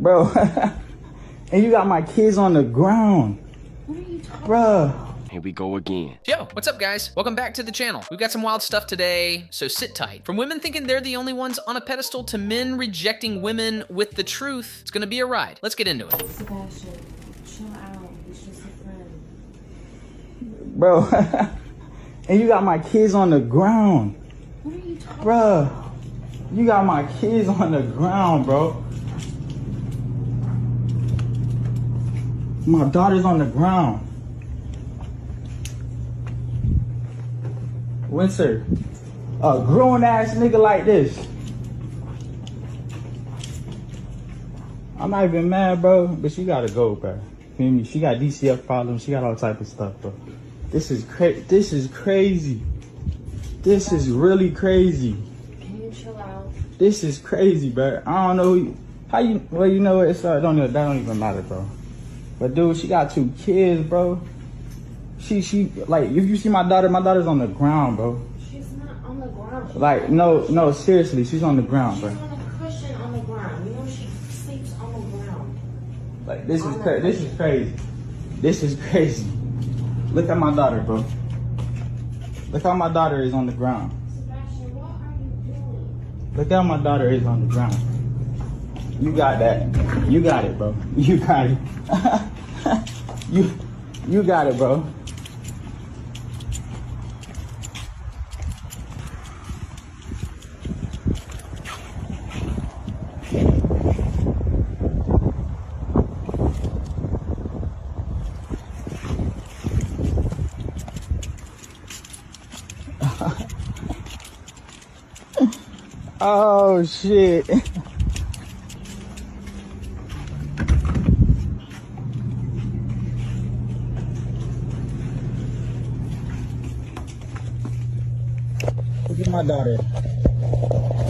Bro, and you got my kids on the ground. What are you talking Bro. Here we go again. Yo, what's up guys? Welcome back to the channel. We've got some wild stuff today, so sit tight. From women thinking they're the only ones on a pedestal to men rejecting women with the truth, it's gonna be a ride. Let's get into it. Sebastian, chill out. He's just a friend. Bro, and you got my kids on the ground. What are you talking Bro, you got my kids on the ground, bro. My daughter's on the ground. Winter, a grown ass nigga like this. I'm not even mad, bro, but she gotta go, bro. Feel me? She got DCF problems. She got all type of stuff, bro. This is crazy. This is crazy. This is really crazy. Can you chill out? This is crazy, bro. I don't know how you. Well, you know what? It's that don't even matter, bro. But dude, she got 2 kids, bro. She like if you see my daughter's on the ground, bro. She's not on the ground. Like no, seriously, she's on the ground, bro. She's on a cushion on the ground. You know she sleeps on the ground. Like this is crazy. This is crazy. This is crazy. Look at my daughter, bro. Look how my daughter is on the ground. Sebastian, what are you doing? Look how my daughter is on the ground. You got that. You got it, bro. You got it. you got it, bro. Oh shit. Look at my daughter.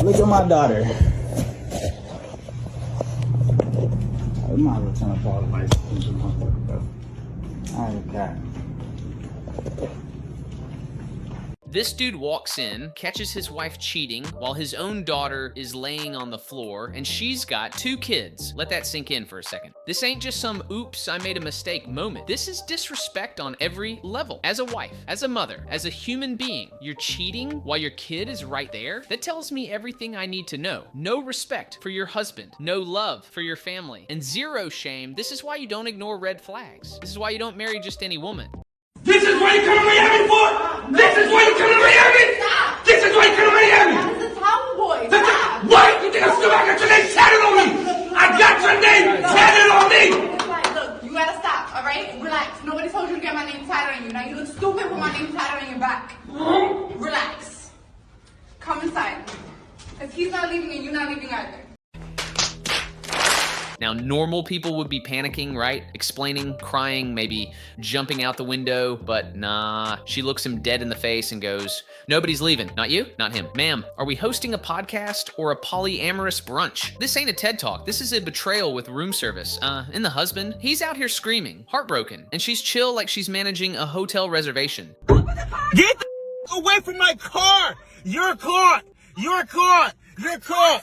Look at my daughter. I might as well turn off all the lights. I ain't got. This dude walks in, catches his wife cheating while his own daughter is laying on the floor, and she's got 2 kids. Let that sink in for a second. This ain't just some oops, I made a mistake moment. This is disrespect on every level. As a wife, as a mother, as a human being, you're cheating while your kid is right there? That tells me everything I need to know. No respect for your husband, no love for your family, and 0 shame. This is why you don't ignore red flags. This is why you don't marry just any woman. This is what you come to Miami for? This is what you come to Miami? Stop! This is what you come to Miami? That is a tomboy. Stop! What? You think I'm stupid? I got your name tatted on me. I got your name tatted on me. Look, you gotta stop, alright? Relax. Nobody told you to get my name tatted on you. Now you look stupid with my name tatted on your back. Relax. Come inside. If he's not leaving and you're not leaving either. Now, normal people would be panicking, right? Explaining, crying, maybe jumping out the window, but nah. She looks him dead in the face and goes, nobody's leaving. Not you, not him. Ma'am, are we hosting a podcast or a polyamorous brunch? This ain't a TED Talk. This is a betrayal with room service. And the husband, he's out here screaming, heartbroken, and she's chill like she's managing a hotel reservation. Get the away from my car. You're caught. You're caught. You're caught.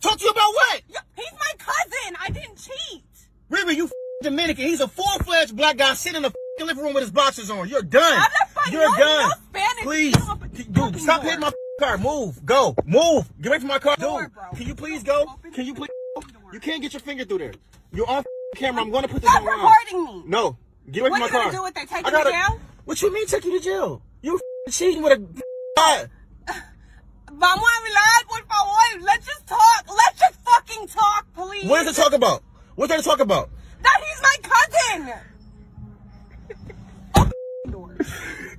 Talk to you about what? He's my cousin. I didn't cheat. Riri, you Dominican. He's a full-fledged black guy sitting in the living room with his boxers on. You're done. I'm not fighting. You're done. Spanish. Please. Dude, stop hitting my car. Move. Go. Move. Get away from my car. Dude, can you please go? Can you please go? You can't get your finger through there. You're on camera. I'm going to put this Stop on. recording me. No. Get away from my car. What are you going to do with that? Take you to jail? What you mean take you to jail? You cheating with a Vamos a hablar, por favor. Let's just talk. Let's just fucking talk, please. What is it talk about? What's there to talk about? That he's my cousin. Door.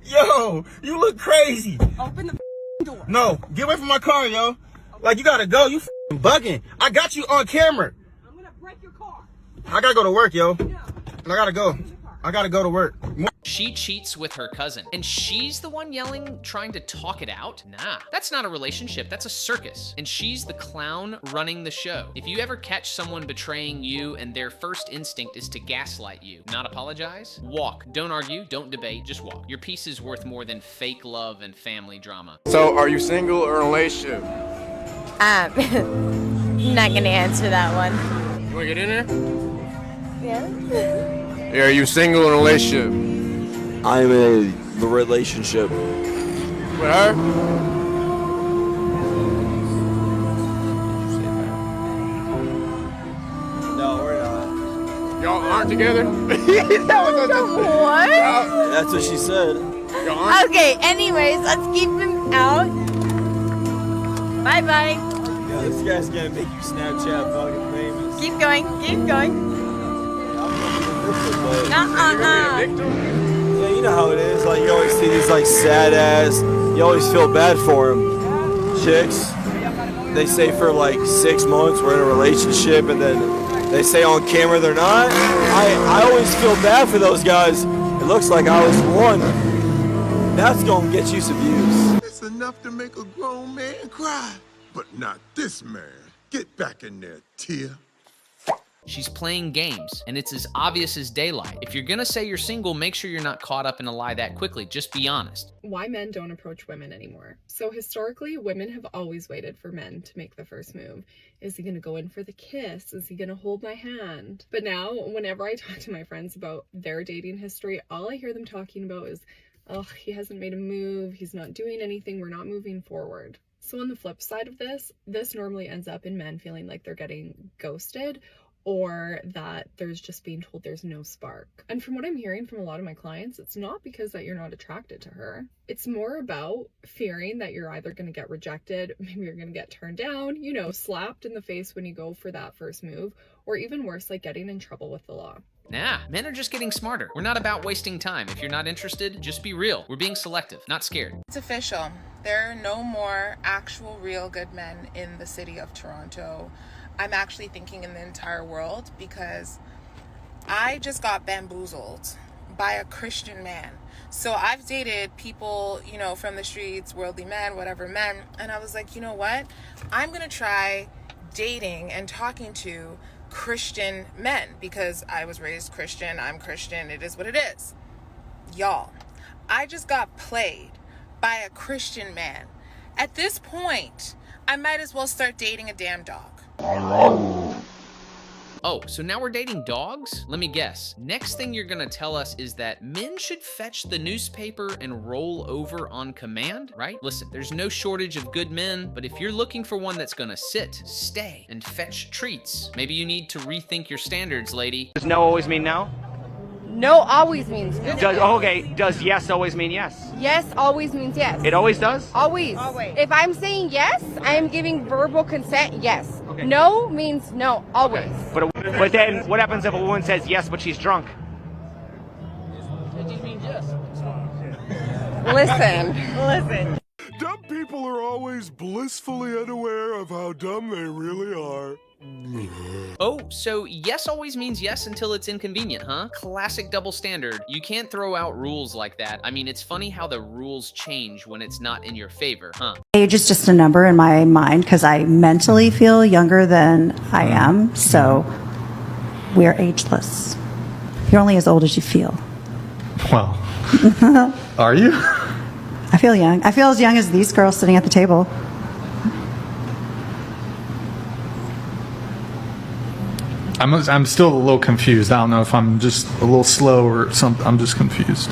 Yo, you look crazy. Open the door. No, get away from my car, yo. Like, you gotta go. You bugging. I got you on camera. I'm going to break your car. I gotta go to work, yo. No. I gotta go. I gotta go to work. She cheats with her cousin, and she's the one yelling, trying to talk it out? Nah, that's not a relationship, that's a circus. And she's the clown running the show. If you ever catch someone betraying you and their first instinct is to gaslight you, not apologize, walk. Don't argue, don't debate, just walk. Your peace is worth more than fake love and family drama. So, are you single or in a relationship? Not gonna answer that one. wanna get in there? Yeah. Yeah, are you single in a relationship? I'm in a relationship. With her? No, we're not. Y'all aren't together? What? That's what she said. Y'all aren't? Okay, anyways, let's keep him out. Bye-bye. Yeah, this guy's gonna make you Snapchat fucking famous. Keep going, keep going. Yeah, you know how it is. Like, you always see these, like, sad ass. You always feel bad for them. Chicks, they say for like 6 months we're in a relationship, and then they say on camera they're not. I always feel bad for those guys. It looks like I was one. That's gonna get you some views. It's enough to make a grown man cry, but not this man. Get back in there, Tia. She's playing games, and it's as obvious as daylight. If you're gonna say you're single, make sure you're not caught up in a lie that quickly. Just be honest. Why men don't approach women anymore. So historically, women have always waited for men to make the first move. Is he gonna go in for the kiss? Is he gonna hold my hand? But now, whenever I talk to my friends about their dating history, all I hear them talking about is, oh, he hasn't made a move, he's not doing anything, we're not moving forward. So on the flip side of this normally ends up in men feeling like they're getting ghosted, or that there's just being told there's no spark. And from what I'm hearing from a lot of my clients, it's not because that you're not attracted to her. It's more about fearing that you're either going to get rejected, maybe you're going to get turned down, you know, slapped in the face when you go for that first move, or even worse, like getting in trouble with the law. Nah, men are just getting smarter. We're not about wasting time. If you're not interested, just be real. We're being selective, not scared. It's official. There are no more actual real good men in the city of Toronto. I'm actually thinking in the entire world, because I just got bamboozled by a Christian man. So I've dated people, you know, from the streets, worldly men, whatever men, and I was like, you know what? I'm gonna try dating and talking to Christian men, because I was raised Christian, I'm Christian, it is what it is. Y'all, I just got played by a Christian man. At this point, I might as well start dating a damn dog. Oh, so now we're dating dogs? Let me guess. Next thing you're gonna tell us is that men should fetch the newspaper and roll over on command, right? Listen, there's no shortage of good men, but if you're looking for one that's gonna sit, stay, and fetch treats, maybe you need to rethink your standards, lady. Does no always mean no? No always means no. Does yes always mean yes? Yes always means yes. It always does? Always. If I'm saying yes, I am giving verbal consent, yes. Okay. No means no, always. Okay. But then what happens if a woman says yes but she's drunk? It just means yes. Listen. Dumb people are always blissfully unaware of how dumb they really are. Oh, so yes always means yes until it's inconvenient, huh? Classic double standard. You can't throw out rules like that. I mean, it's funny how the rules change when it's not in your favor, huh? Age is just a number in my mind because I mentally feel younger than I am, so we're ageless. You're only as old as you feel. Well, are you? I feel young. I feel as young as these girls sitting at the table. I'm still a little confused. I don't know if I'm just a little slow or something. I'm just confused.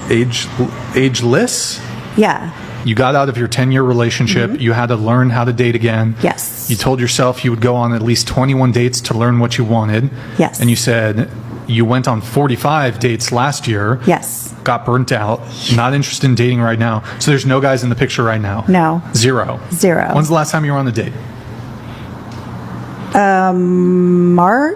Ageless? Yeah. You got out of your 10-year relationship. Mm-hmm. You had to learn how to date again. Yes. You told yourself you would go on at least 21 dates to learn what you wanted. Yes. And you said you went on 45 dates last year. Yes. Got burnt out. Not interested in dating right now. So there's no guys in the picture right now? No. Zero. When's the last time you were on a date? February?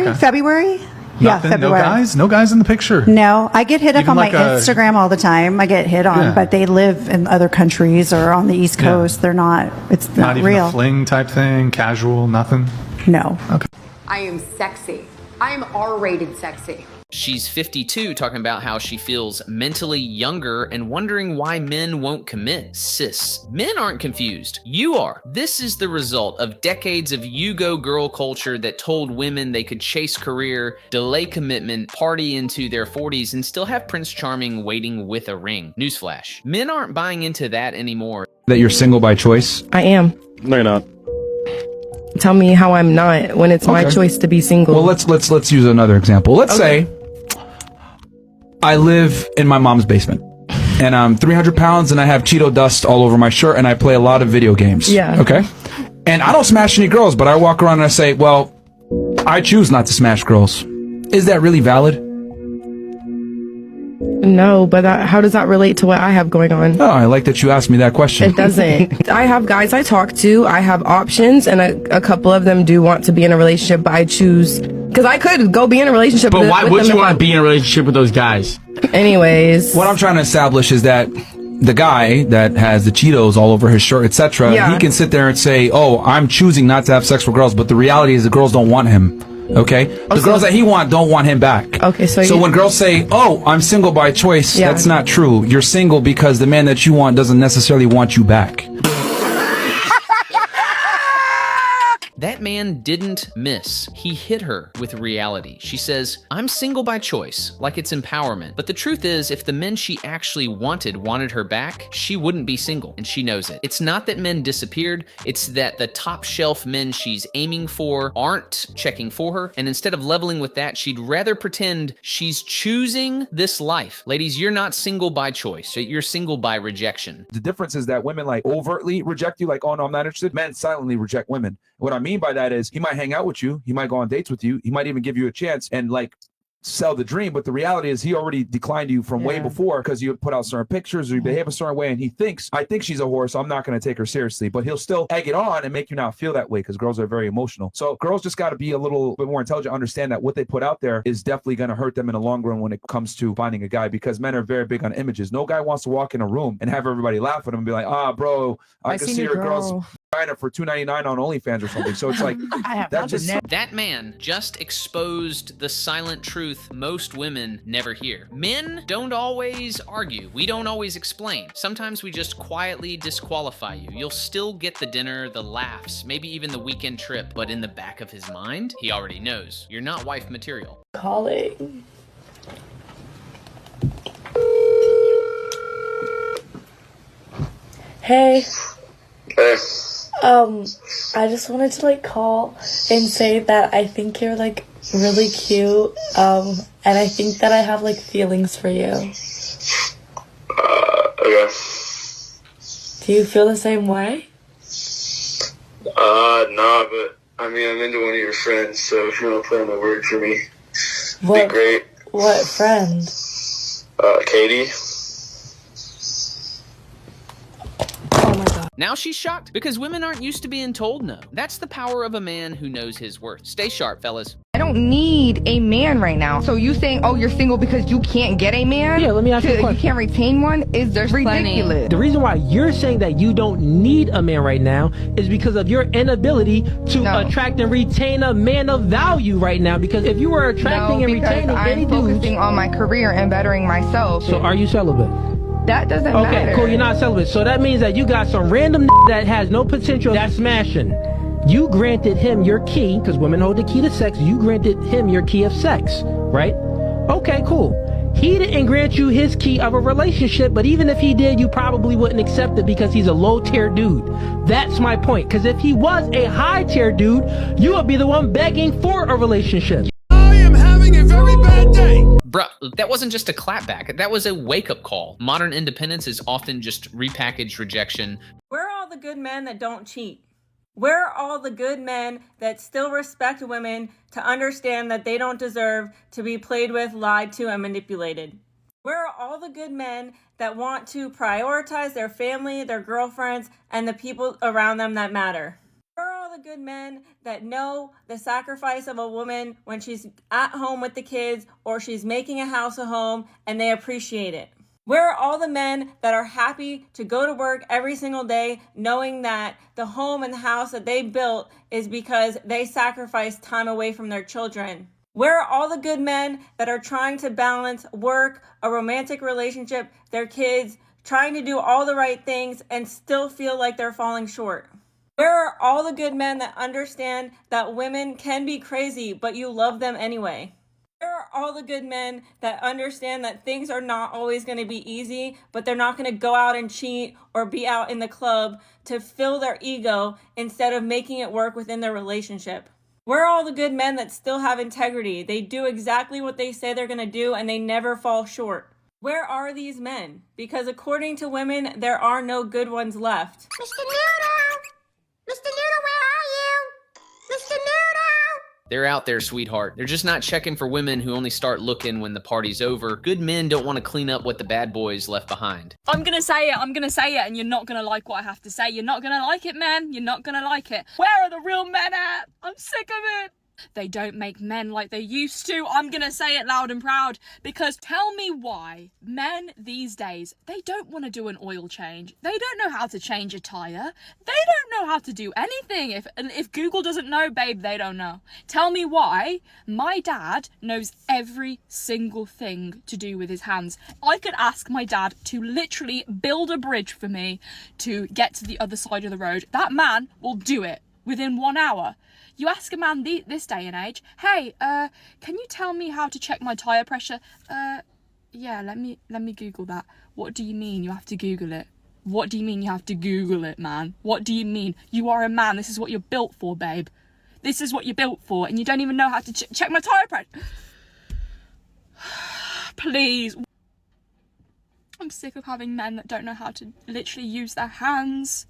Okay. February? Nothing? Yeah, February. No guys in the picture? No, I get hit up Even on my like Instagram all the time. I get hit on, but they live in other countries or on the East Coast. They're not, it's not even real. A fling type thing, casual, nothing? No. Okay. I am sexy. I am R-rated sexy. She's 52, talking about how she feels mentally younger and wondering why men won't commit. Sis, men aren't confused. You are. This is the result of decades of you-go girl culture that told women they could chase career, delay commitment, party into their 40s, and still have Prince Charming waiting with a ring. Newsflash. Men aren't buying into that anymore. That you're single by choice? I am. No, you're not. tell me how I'm not when it's my choice to be single. Well, let's use another example. Let's say I live in my mom's basement and I'm 300 pounds and I have Cheeto dust all over my shirt and I play a lot of video games. Yeah. Okay. And I don't smash any girls, but I walk around and I say, well, I choose not to smash girls. Is that really valid? No, but how does that relate to what I have going on? Oh, I like that you asked me that question. It doesn't. I have guys I talk to, I have options, and a couple of them do want to be in a relationship, but I choose, because I could go be in a relationship But with why with would them you if want I- to be in a relationship with those guys? Anyways. What I'm trying to establish is that the guy that has the Cheetos all over his shirt, etc., Yeah. he can sit there and say, oh, I'm choosing not to have sex with girls, but the reality is the girls don't want him. Okay? The girls that he want don't want him back. Okay, so when girls say, oh, I'm single by choice, Yeah. that's not true. You're single because the man that you want doesn't necessarily want you back. That man didn't miss. He hit her with reality. She says, I'm single by choice, like it's empowerment. But the truth is, if the men she actually wanted her back, she wouldn't be single, and she knows it. It's not that men disappeared, it's that the top shelf men she's aiming for aren't checking for her, and instead of leveling with that, she'd rather pretend she's choosing this life. Ladies, you're not single by choice, you're single by rejection. The difference is that women like overtly reject you, like, oh no, I'm not interested. Men silently reject women. What I mean by that is he might hang out with you, he might go on dates with you, he might even give you a chance and like sell the dream, but the reality is he already declined you from way before because you put out certain pictures or you behave a certain way, and he thinks, I think she's a whore, so I'm not going to take her seriously, but he'll still egg it on and make you not feel that way because girls are very emotional. So girls just got to be a little bit more intelligent, understand that what they put out there is definitely going to hurt them in the long run when it comes to finding a guy, because men are very big on images. No guy wants to walk in a room and have everybody laugh at him and be like, bro, I can see your girl's for $2.99 on OnlyFans or something. So it's like That man just exposed the silent truth most women never hear. Men don't always argue. We don't always explain. Sometimes we just quietly disqualify you. You'll still get the dinner, the laughs, maybe even the weekend trip, but in the back of his mind, he already knows you're not wife material. Calling. Hey. Hey. I just wanted to like call and say that I think you're like really cute. And I think that I have like feelings for you. Okay. Do you feel the same way? Nah, but I mean, I'm into one of your friends, so if you want to play on the word for me, What? be great. What friend? Katie. Now she's shocked because women aren't used to being told no. That's the power of a man who knows his worth. Stay sharp, fellas. I don't need a man right now. So you saying, oh, you're single because you can't get a man? Yeah, let me ask you a question. You can't retain one? Is there ridiculous? The reason why you're saying that you don't need a man right now is because of your inability to attract and retain a man of value right now. Because if you were attracting and retaining any I'm focusing on my career and bettering myself. So are you celibate? That doesn't matter. Okay, cool, you're not celibate. So that means that you got some random that has no potential that's smashing. You granted him your key, because women hold the key to sex, you granted him your key of sex, right? Okay, cool. He didn't grant you his key of a relationship, but even if he did, you probably wouldn't accept it because he's a low-tier dude. That's my point, because if he was a high-tier dude, you would be the one begging for a relationship. I am having a very bad day. Bruh, that wasn't just a clapback. That was a wake-up call. Modern independence is often just repackaged rejection. Where are all the good men that don't cheat? Where are all the good men that still respect women to understand that they don't deserve to be played with, lied to, and manipulated? Where are all the good men that want to prioritize their family, their girlfriends, and the people around them that matter? Where are all the good men that know the sacrifice of a woman when she's at home with the kids or she's making a house a home and they appreciate it? Where are all the men that are happy to go to work every single day knowing that the home and the house that they built is because they sacrificed time away from their children? Where are all the good men that are trying to balance work, a romantic relationship, their kids, trying to do all the right things and still feel like they're falling short? Where are all the good men that understand that women can be crazy, but you love them anyway? Where are all the good men that understand that things are not always going to be easy, but they're not going to go out and cheat or be out in the club to fill their ego instead of making it work within their relationship? Where are all the good men that still have integrity? They do exactly what they say they're going to do and they never fall short. Where are these men? Because according to women, there are no good ones left. Mr. Noodle! Mr. Noodle, where are you? Mr. Noodle! They're out there, sweetheart. They're just not checking for women who only start looking when the party's over. Good men don't want to clean up what the bad boys left behind. I'm gonna say it, and you're not gonna like what I have to say. You're not gonna like it, man. You're not gonna like it. Where are the real men at? I'm sick of it. They don't make men like they used to. I'm gonna say it loud and proud, because tell me why men these days, they don't want to do an oil change. They don't know how to change a tire. They don't know how to do anything. If Google doesn't know, babe, they don't know. Tell me why my dad knows every single thing to do with his hands. I could ask my dad to literally build a bridge for me to get to the other side of the road. That man will do it within 1 hour. You ask a man this day and age, hey, can you tell me how to check my tire pressure? Yeah, let me Google that. What do you mean you have to Google it? What do you mean you have to Google it, man? What do you mean? You are a man. This is what you're built for, babe. This is what you're built for, and you don't even know how to check my tire pressure. Please. I'm sick of having men that don't know how to literally use their hands.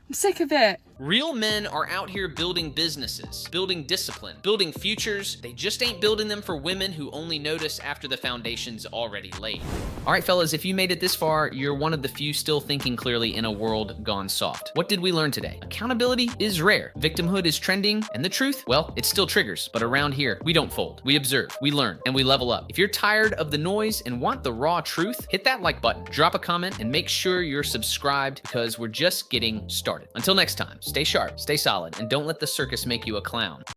I'm sick of it. Real men are out here building businesses, building discipline, building futures. They just ain't building them for women who only notice after the foundation's already laid. All right, fellas, if you made it this far, you're one of the few still thinking clearly in a world gone soft. What did we learn today? Accountability is rare. Victimhood is trending, and the truth, well, it still triggers. But around here, we don't fold. We observe, we learn, and we level up. If you're tired of the noise and want the raw truth, hit that like button, drop a comment, and make sure you're subscribed, because we're just getting started. Until next time, stay sharp, stay solid, and don't let the circus make you a clown.